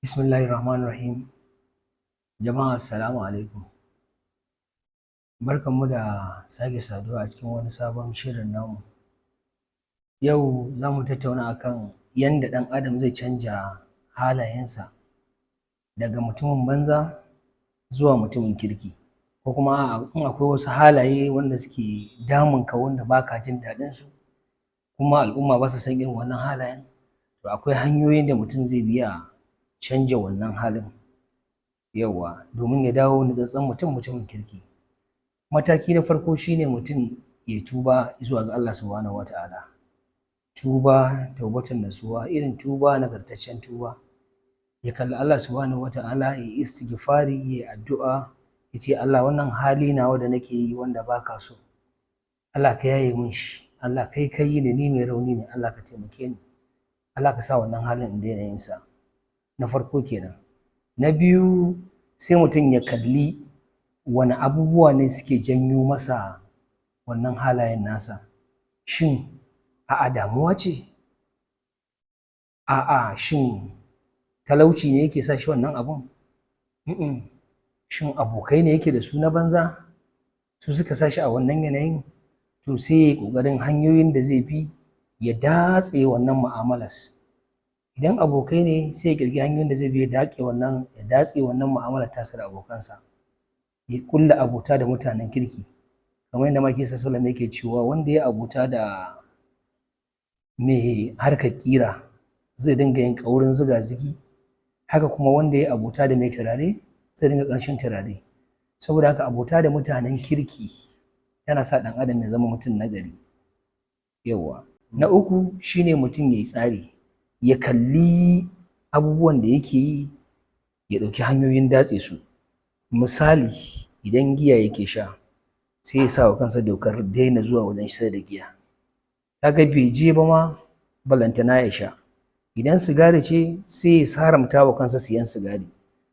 Bismillahirrahmanirrahim. Jama'a assalamu alaikum. Barkanmu da sake saduwa a cikin wani sabon shirin namu. Yau za mu tattauna akan yanda ɗan adam zai canja halayensa daga mutumin banza zuwa mutumin kirki, ko kuma in akwai wasu halaye wanda suke damunka wanda ba ka jin daɗinsu kuma al'umma ba su san irin wannan halayen, to akwai hanyoyin da mutum zai bi ya canja wannan halin yauwa domin ya dawo natsatstsen mutumin kirki. Mataki na farko shine mutum ya tuba zuwa ga Allah subhanahu wa ta'ala, tuba taubatan nasuha, irin tuba nagartaccen tuba. Ya kalli Allah subhanahu wa ta'ala, ya yi istighfari, ya yi addu'a, ya ce Allah wannan hali nawa da nake yi wanda ba ka so, Allah ka yaye min shi, Allah kai ka yi ni mai rauni ne, Allah ka taimake ni, Allah ka sa wannan halin in daina yin sa. Na farko kenan. Na biyu, sai mutum ya kalli wani abubuwa ne suke janyo masa wannan halayen nasa. Shin a'a damuwa ce? A'a shin talauci ne yake sa shi wannan abun? Shin abokai ne yake da su na banza su suka sa shi a wannan yanayin? To sai ya yi ƙoƙarin hanyoyin da zai bi ya datse wannan mu'amalas. Idan abokai ne sai ya ƙirƙiri hanyoyin da zai bi ya datse wannan mu'amalar tasa da abokansa, ya ƙulla abota da mutanen kirki, kamar yadda Ma'aiki sallallahu alaihi wasallam yake cewa wanda ya abota da mai harkar ƙira zai dinga yin ƙaurin ziga-zigi, haka kuma wanda ya abota da mai turare zai dinga ƙanshin turare. Saboda haka abota da mutanen kirki yana sa ɗan adam ya zama mutum nagari. Yawwa. Na uku shine mutum ya yi tsari, ya kalli abubuwan da yake yi, ya ɗauki hanyoyin datse su. Misali, idan giya yake sha sai ya sa wa kansa dokar daina zuwa wajen sayar da giya, kaga bai je ba ma ballantana ya sha. Idan sigari ce sai ya haramta wa kansa siyan sigari,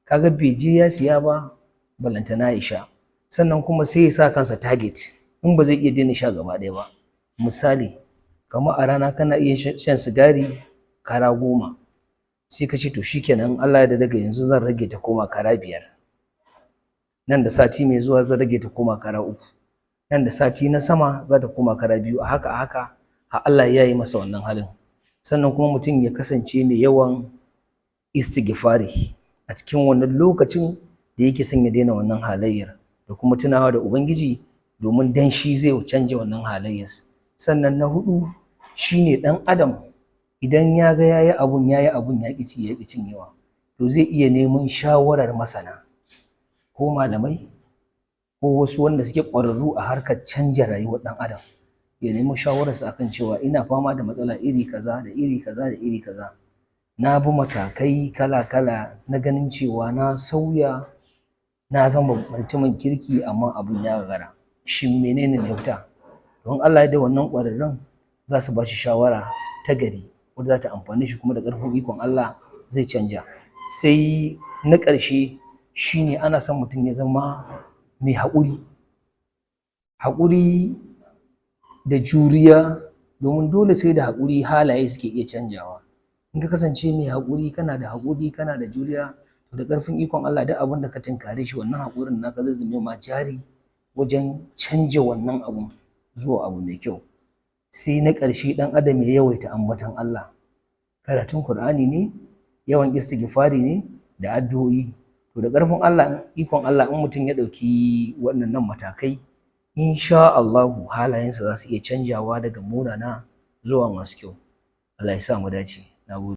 kaga bai je ya siya ba ballantana ya sha. Sannan kuma sai ya sa kansa target in ba zai iya daina sha gaba ɗaya ba. Misali, kamar a rana kana iya shan sigari kara 10, sai ka ce to shikenan Allah ya yarda daga yanzu zan rage ta koma kara 5, nan da sati mai zuwa zan rage ta koma kara 3, nan da sati na sama za ta koma kara 2, a haka har Allah ya yi masa wannan halin. Sannan kuma mutum ya kasance mai yawan istighfari a cikin wannan lokacin da yake son ya daina wannan halayyar, da kuma tunawa da Ubangiji domin dan shi zai canja wannan halayyar. Sannan na 4 shine ɗan adam idan ya ga yayi abun ya ƙi ci ya ƙi cinyewa, to zai iya neman shawarar masana ko malamai ko wasu wanda suke ƙwararru a harkar canja rayuwar ɗan adam, ya nemi shawararsu akan cewa ina fama da matsala iri kaza da iri kaza da iri kaza, na bi matakai kala-kala na ganin cewa na sauya, na zama mutumin kirki amma abun ya gagara, shin menene mafita? Don Allah ya yarda wannan ƙwararrun za su ba shi shawara ta gari wadda za ta amfane shi, kuma da ƙarfin ikon Allah zai canja. Sai na ƙarshe shine ana son mutum ya zama mai haƙuri da juriya, domin dole sai da haƙuri halaye suke iya canjawa. In ka kasance mai haƙuri, kana da haƙuri, kana da juriya, to da ƙarfin ikon Allah duk abin da ka tunkare shi wannan haƙurin naka zai zame ma jari wajen canja wannan abun zuwa abu mai kyau. Sai na ƙarshe ɗan adam ya yawaita ambaton Allah, karatun Qur'ani ne, yawan istighfari ne da addu'o'i. To da ƙarfin Allah, ikon Allah, in mutum ya ɗauki waɗannan matakai, insha Allahu halayensa za su iya canjawa daga munana zuwa masu kyau. Allah ya sa mu dace. Na gode.